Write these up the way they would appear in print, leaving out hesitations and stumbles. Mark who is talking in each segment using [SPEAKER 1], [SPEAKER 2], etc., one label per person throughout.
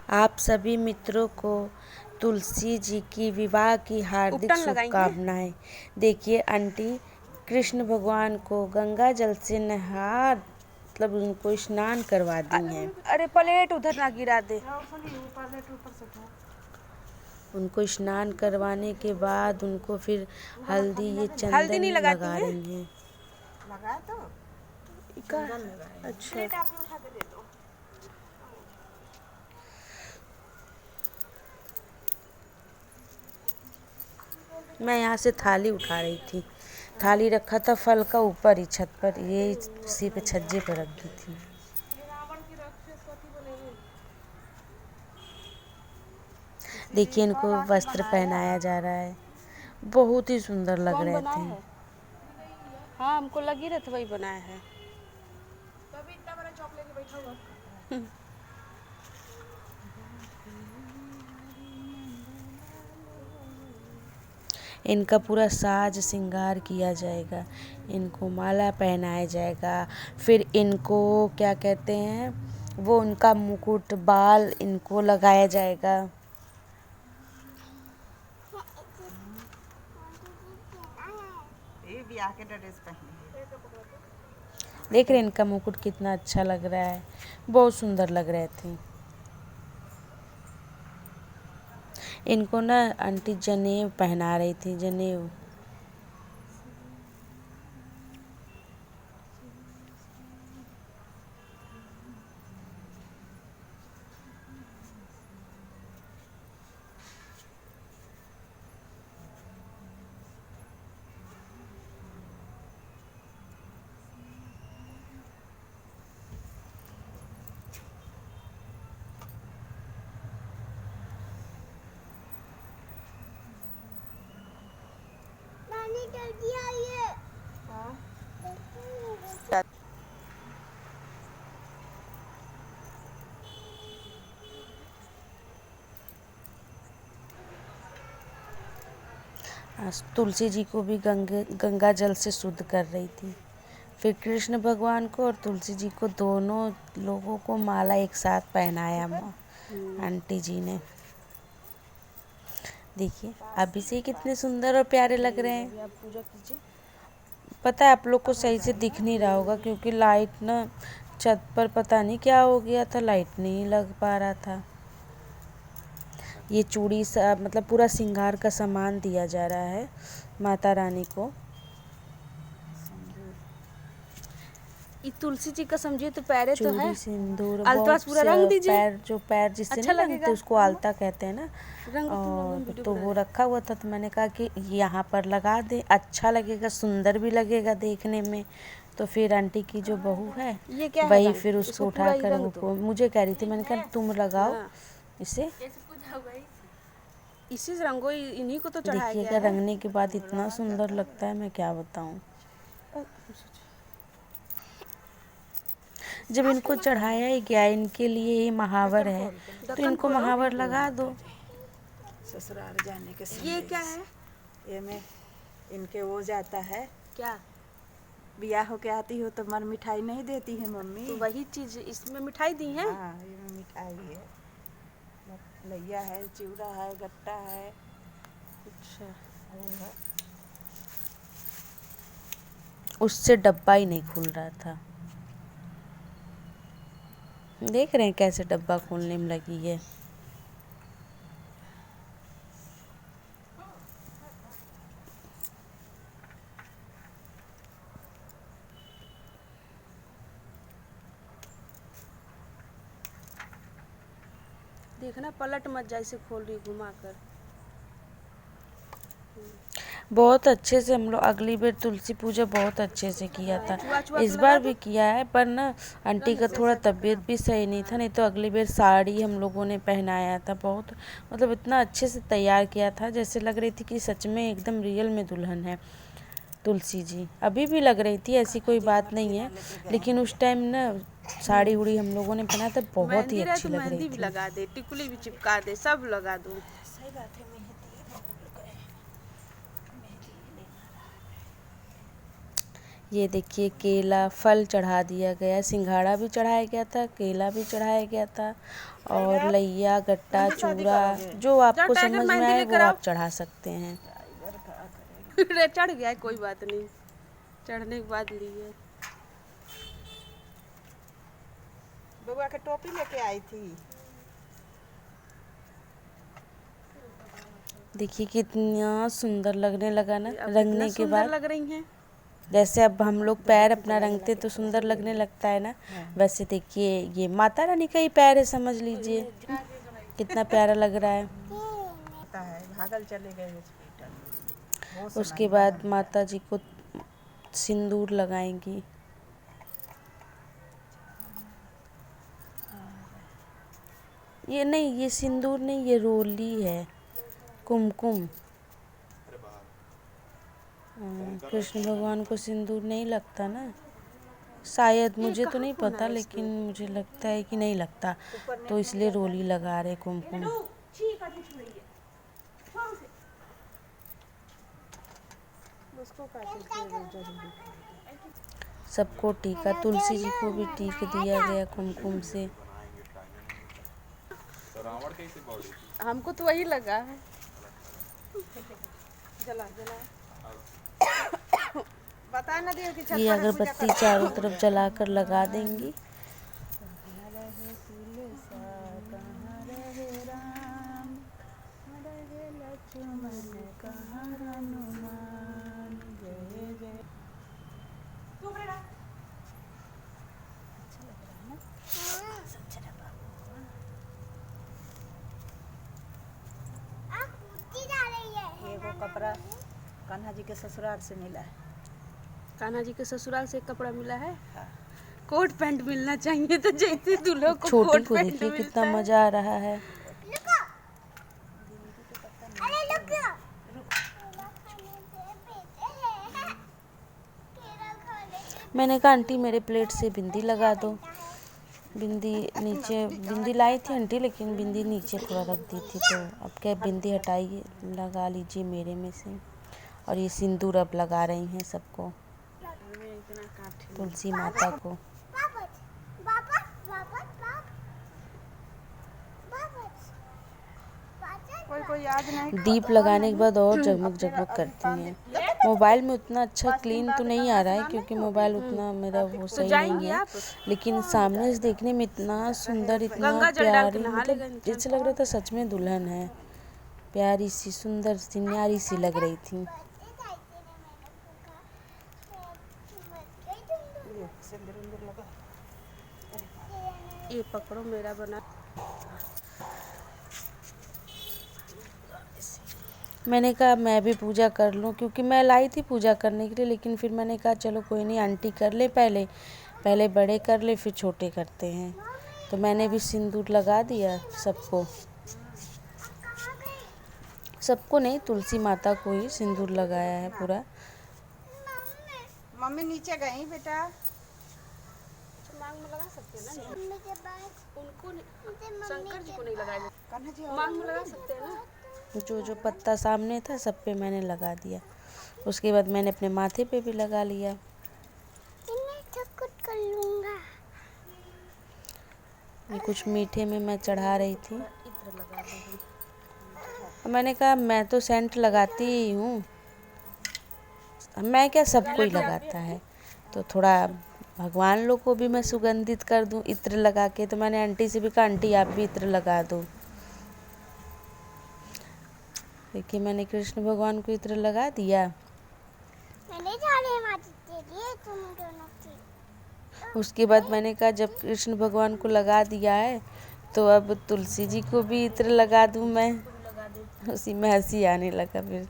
[SPEAKER 1] आप सभी मित्रों को तुलसी जी की विवाह की हार्दिक शुभकामनाएं। देखिए आंटी कृष्ण भगवान को गंगा जल से नहा मतलब उनको स्नान करवा दी हैं।
[SPEAKER 2] अरे प्लेट उधर ना गिरा दे।
[SPEAKER 1] उनको स्नान करवाने के बाद उनको फिर हल्दी ये
[SPEAKER 2] हल्दी
[SPEAKER 1] चंदन
[SPEAKER 2] नहीं लगाती
[SPEAKER 1] लगा
[SPEAKER 2] हैं?
[SPEAKER 1] रही हैं।
[SPEAKER 2] लगा तो अच्छा प्लेट आप उठा के दे दो।
[SPEAKER 1] मैं यहाँ से थाली उठा रही थी, थाली रखा था फल का ऊपर ही छत पर, ये इसी पे छज्जे पर रख दी थी। देखिए इनको वस्त्र पहनाया जा रहा है, बहुत ही सुंदर लग रहे थे।
[SPEAKER 2] हाँ हमको लगी रही थी वही बनाया है। तभी इतना बड़ा चॉक लेके बैठा हुआ।
[SPEAKER 1] इनका पूरा साज श्रृंगार किया जाएगा, इनको माला पहनाया जाएगा, फिर इनको क्या कहते हैं वो उनका मुकुट बाल इनको लगाया जाएगा।
[SPEAKER 2] ये ब्याह के ड्रेस पहने
[SPEAKER 1] देख रहे इनका मुकुट कितना अच्छा लग रहा है, बहुत सुंदर लग रहे थे। इनको ना आंटी जनेऊ पहना रही थी, जनेऊ। तुलसी जी को भी गंगा जल से शुद्ध कर रही थी। फिर कृष्ण भगवान को और तुलसी जी को दोनों लोगों को माला एक साथ पहनाया आंटी जी ने। देखिए अभी से कितने सुंदर और प्यारे लग रहे हैं।
[SPEAKER 2] पूजा कीजिए।
[SPEAKER 1] पता है आप लोग को सही से दिख नहीं रहा होगा क्योंकि लाइट ना छत पर पता नहीं क्या हो गया था, लाइट नहीं लग पा रहा था। ये चूड़ी मतलब पूरा श्रृंगार का सामान दिया जा रहा है माता रानी को।
[SPEAKER 2] ये तुलसी जी का समझिए तो पैरे तो है।
[SPEAKER 1] चूड़ी सिंदूर
[SPEAKER 2] आलता पूरा रंग दीजिए।
[SPEAKER 1] पैर जिससे
[SPEAKER 2] अच्छा
[SPEAKER 1] नहीं रंगते उसको आलता कहते हैं ना।
[SPEAKER 2] रंग
[SPEAKER 1] और तो वो रखा हुआ था तो मैंने कहा कि यहाँ पर लगा दे, अच्छा लगेगा, सुंदर भी लगेगा देखने में। तो फिर आंटी की जो बहू है
[SPEAKER 2] ये क्या
[SPEAKER 1] वही
[SPEAKER 2] है
[SPEAKER 1] फिर उसको उठा कर वो मुझे कह रही थी, मैंने कहा तुम लगाओ इसे।
[SPEAKER 2] इसी से रंगो, इन्हीं को तो चढ़ाया गया
[SPEAKER 1] देखिएगा
[SPEAKER 2] है।
[SPEAKER 1] रंगने के बाद इतना सुंदर लगता है, मैं क्या बताऊँ। जब इनको चढ़ाया ही गया, इनके लिए ये महावर है तो इनको महावर लगा दो।
[SPEAKER 3] ससुराल जाने के समय
[SPEAKER 2] ये क्या है?
[SPEAKER 3] ये में इनके वो जाता है।
[SPEAKER 2] क्या
[SPEAKER 3] बियाह होके आती हो तो मर मिठाई नहीं देती है मम्मी।
[SPEAKER 2] तो वही चीज इसमें मिठाई दी है।
[SPEAKER 3] हाँ ये मिठाई है, लैया है, चिवड़ा है, गट्टा है।
[SPEAKER 2] अच्छा
[SPEAKER 1] उससे डब्बा ही नहीं खुल रहा था। देख रहे हैं कैसे डब्बा खोलने में लगी है।
[SPEAKER 2] देखना पलट मत जा, इसे खोल रही घुमा कर।
[SPEAKER 1] बहुत अच्छे से हम लोग अगली बार तुलसी पूजा बहुत अच्छे से किया था, इस बार भी किया है, पर ना आंटी का थोड़ा तबीयत भी सही नहीं था, नहीं तो अगली बार साड़ी हम लोगों ने पहनाया था। बहुत मतलब इतना अच्छे से तैयार किया था जैसे लग रही थी कि सच में एकदम रियल में दुल्हन है तुलसी जी। अभी भी लग रही थी, ऐसी कोई बात नहीं है, लेकिन उस टाइम ना साड़ी उड़ी हम लोगों ने पहना था, बहुत ही अच्छी लग रही
[SPEAKER 2] मेहंदी भी
[SPEAKER 1] थी।
[SPEAKER 2] लगा दे, टिकुली भी चिपका दे, सब लगा दो।
[SPEAKER 3] सही बात है।
[SPEAKER 1] ये देखिए केला फल चढ़ा दिया गया, सिंघाड़ा भी चढ़ाया गया था, केला भी चढ़ाया गया था और लैया गट्टा चूड़ा जो आपको समझ में आए वो आप चढ़ा सकते हैं।
[SPEAKER 2] चढ़ गया है, कोई बात नहीं, चढ़ने के बाद लिए।
[SPEAKER 3] बउआ के टोपी लेके आई थी।
[SPEAKER 1] देखिए कितना सुंदर लगने लगा ना रंगने के बाद।
[SPEAKER 2] लग रही हैं।
[SPEAKER 1] जैसे अब हम लोग पैर अपना रंगते तो सुंदर लगने लगता है ना, वैसे देखिए ये माता रानी का ही पैर है, समझ लीजिए कितना प्यारा लग रहा है।
[SPEAKER 3] भागल चले गए हॉस्पिटल।
[SPEAKER 1] उसके बाद माता जी को सिंदूर लगाएंगी। ये नहीं, ये सिंदूर नहीं, ये रोली है, कुमकुम। कृष्ण भगवान को सिंदूर नहीं लगता ना शायद, मुझे तो नहीं पता, लेकिन मुझे लगता है कि नहीं लगता, तो इसलिए रोली लगा रहे कुमकुम। सबको टीका, तुलसी जी को भी टीक दिया गया कुमकुम से।
[SPEAKER 2] हमको तो वही लगा है।
[SPEAKER 3] बता ना दियो कि
[SPEAKER 1] ये अगरबत्ती चारों तरफ जलाकर लगा देंगी।
[SPEAKER 3] एगो कपड़ा कान्हा जी के ससुराल से मिला है।
[SPEAKER 2] कान्हा जी के ससुराल से कपड़ा मिला है। कोट पैंट मिलना चाहिए तो जैसे दूल्हों को
[SPEAKER 1] छोटी
[SPEAKER 2] कोट
[SPEAKER 1] को
[SPEAKER 2] पैंट
[SPEAKER 1] देखिए
[SPEAKER 2] मिलता
[SPEAKER 1] कितना
[SPEAKER 2] है।
[SPEAKER 1] मजा आ रहा है। मैंने कहा आंटी मेरे प्लेट से बिंदी लगा दो। बिंदी नीचे, बिंदी लाई थी आंटी लेकिन बिंदी नीचे थोड़ा रख दी थी, तो अब क्या बिंदी हटाइए, लगा लीजिए मेरे में से। और ये सिंदूर अब लगा रही हैं सबको, तुलसी माता को।
[SPEAKER 2] कोई याद नहीं।
[SPEAKER 1] दीप लगाने के बाद और जगमग जगमग करती हैं। मोबाइल में उतना अच्छा क्लीन तो नहीं आ रहा है क्योंकि मोबाइल उतना मेरा वो सही नहीं है, लेकिन सामने से देखने में इतना सुंदर, इतना प्यारी, मतलब जैसे लग रहा था सच में दुल्हन है। प्यारी सी, सुंदर सी, न्यारी सी लग रही थी।
[SPEAKER 2] ये पकड़ो मेरा बना।
[SPEAKER 1] मैंने कहा मैं भी पूजा कर लूं, क्योंकि मैं लाई थी पूजा करने के लिए, लेकिन फिर मैंने कहा चलो कोई नहीं, आंटी कर ले, पहले बड़े कर ले फिर छोटे करते हैं। तो मैंने भी सिंदूर लगा दिया सबको, सबको नहीं, तुलसी माता को ही सिंदूर लगाया है पूरा।
[SPEAKER 3] मम्मी नीचे गई बेटा।
[SPEAKER 2] मांग में लगा सकते हैं ना, उनको शंकर जी को नहीं लगाया,
[SPEAKER 3] कान्हा जी
[SPEAKER 2] मांग में लगा सकते हैं ना।
[SPEAKER 1] जो जो पत्ता सामने था सब पे मैंने लगा दिया। उसके बाद मैंने अपने माथे पे भी लगा लिया। ये कुछ मीठे में मैं चढ़ा रही थी। मैंने कहा मैं तो सेंट लगाती ही हूँ, मैं क्या, सबको ही लगाता है, तो थोड़ा भगवान लोग को भी मैं सुगंधित कर दूँ इत्र लगा के। तो मैंने आंटी से भी कहा आंटी आप भी इत्र लगा दो। देखिए मैंने कृष्ण भगवान को इत्र लगा दिया। उसके बाद मैंने कहा जब कृष्ण भगवान को लगा दिया है तो अब तुलसी जी को भी इत्र लगा दूं मैं। उसी में हंसी आने लगा फिर।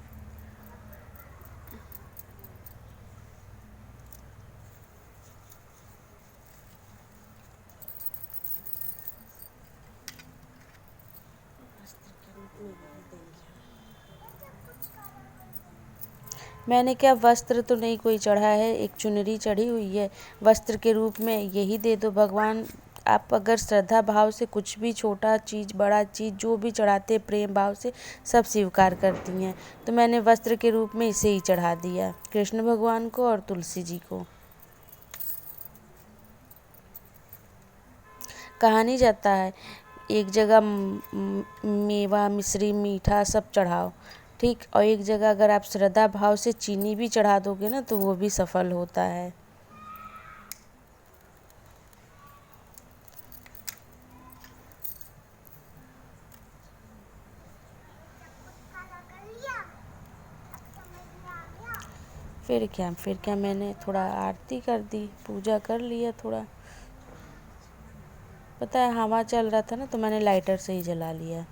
[SPEAKER 1] मैंने क्या, वस्त्र तो नहीं कोई चढ़ा है, एक चुनरी चढ़ी हुई है, वस्त्र के रूप में यही दे दो भगवान, आप अगर श्रद्धा भाव से कुछ भी छोटा चीज़ बड़ा चीज़ जो भी चढ़ाते प्रेम भाव से सब स्वीकार करती हैं। तो मैंने वस्त्र के रूप में इसे ही चढ़ा दिया, कृष्ण भगवान को और तुलसी जी को। कहा नहीं जाता है एक जगह मेवा मिश्री मीठा सब चढ़ाओ, ठीक, और एक जगह अगर आप श्रद्धा भाव से चीनी भी चढ़ा दोगे ना तो वो भी सफल होता है। फिर क्या मैंने थोड़ा आरती कर दी, पूजा कर लिया थोड़ा। पता है हवा चल रहा था ना तो मैंने लाइटर से ही जला लिया।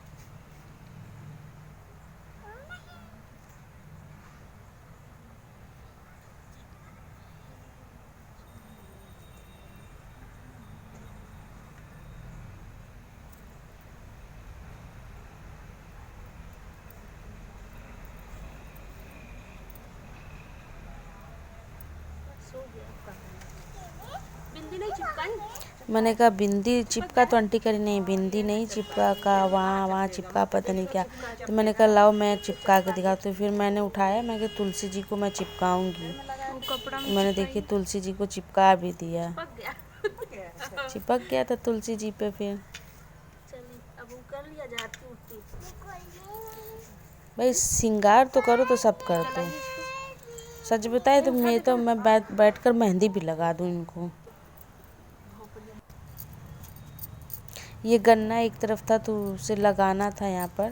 [SPEAKER 2] बिंदी नहीं चिपकाई?
[SPEAKER 1] मैंने कहा बिंदी चिपका तो आंटी करी नहीं, बिंदी नहीं चिपका का, वहाँ चिपका पता नहीं क्या। तो मैंने कहा लाओ मैं चिपका के दिखा। तो फिर मैंने उठाया, मैं कहा तुलसी जी को मैं चिपकाऊंगी।
[SPEAKER 2] वो कपड़ा में
[SPEAKER 1] मैंने देखी तुलसी जी को चिपका भी दिया,
[SPEAKER 2] चिपक गया।
[SPEAKER 1] चिपक गया था तुलसी जी पे। फिर
[SPEAKER 2] चलिए अब वो कर लिया जाती उठती।
[SPEAKER 1] भाई श्रृंगार तो करो तो सब कर दो। सच बताए तो मैं बैठ कर मेहंदी भी लगा दूँ इनको। ये गन्ना एक तरफ था तो उसे लगाना था यहाँ पर,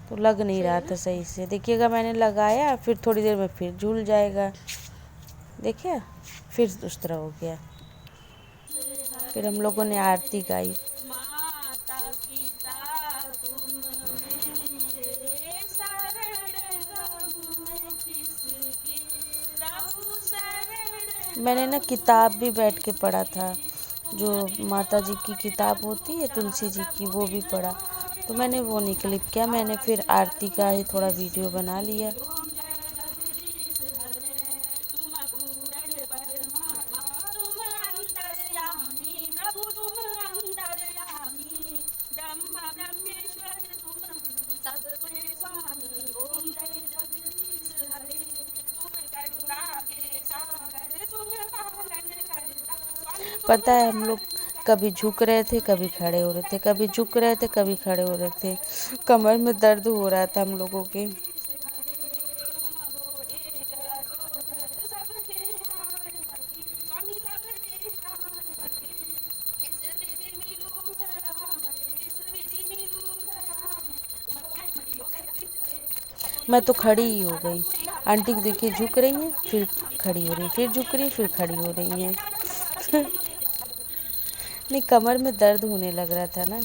[SPEAKER 1] तो लग नहीं रहा था सही से। देखिएगा मैंने लगाया, फिर थोड़ी देर में फिर झूल जाएगा, देखिए फिर उस तरह हो गया। फिर हम लोगों ने आरती गाई। मैंने ना किताब भी बैठ के पढ़ा था, जो माता जी की किताब होती है तुलसी जी की, वो भी पढ़ा। तो मैंने वो नहीं क्लिप किया, मैंने फिर आरती का ही थोड़ा वीडियो बना लिया। पता है हम लोग कभी झुक रहे थे कभी खड़े हो रहे थे, कभी झुक रहे थे कभी खड़े हो रहे थे। कमर में दर्द हो रहा था हम लोगों के। मैं तो खड़ी ही हो गई। आंटी को देखिए झुक रही हैं, फिर खड़ी हो रही, फिर झुक रही, फिर खड़ी हो रही हैं। नहीं, कमर में दर्द होने लग रहा था ना।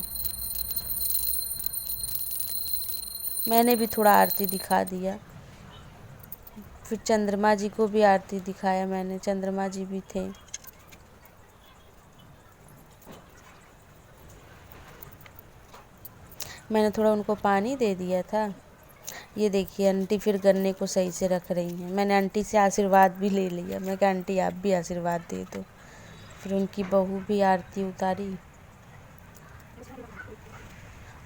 [SPEAKER 1] मैंने भी थोड़ा आरती दिखा दिया। फिर चंद्रमा जी को भी आरती दिखाया मैंने, चंद्रमा जी भी थे। मैंने थोड़ा उनको पानी दे दिया था। ये देखिए आंटी फिर गन्ने को सही से रख रही हैं। मैंने आंटी से आशीर्वाद भी ले लिया। मैं कहा आंटी आप भी आशीर्वाद दे दो। फिर उनकी बहू भी आरती उतारी,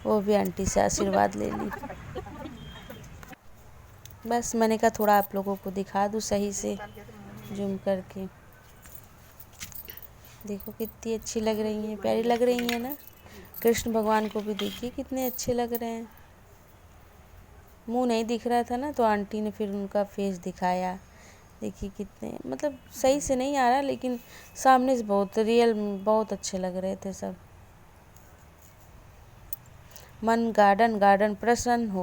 [SPEAKER 1] वो भी आंटी से आशीर्वाद ले ली। बस मैंने कहा थोड़ा आप लोगों को दिखा दूँ सही से जूम करके। देखो कितनी अच्छी लग रही हैं, प्यारी लग रही हैं ना। कृष्ण भगवान को भी देखिए कितने अच्छे लग रहे हैं। मुंह नहीं दिख रहा था ना तो आंटी ने फिर उनका फेस दिखाया। देखिए कितने, मतलब सही से नहीं आ रहा लेकिन सामने से बहुत रियल, बहुत अच्छे लग रहे थे सब। मन गार्डन प्रसन्न हो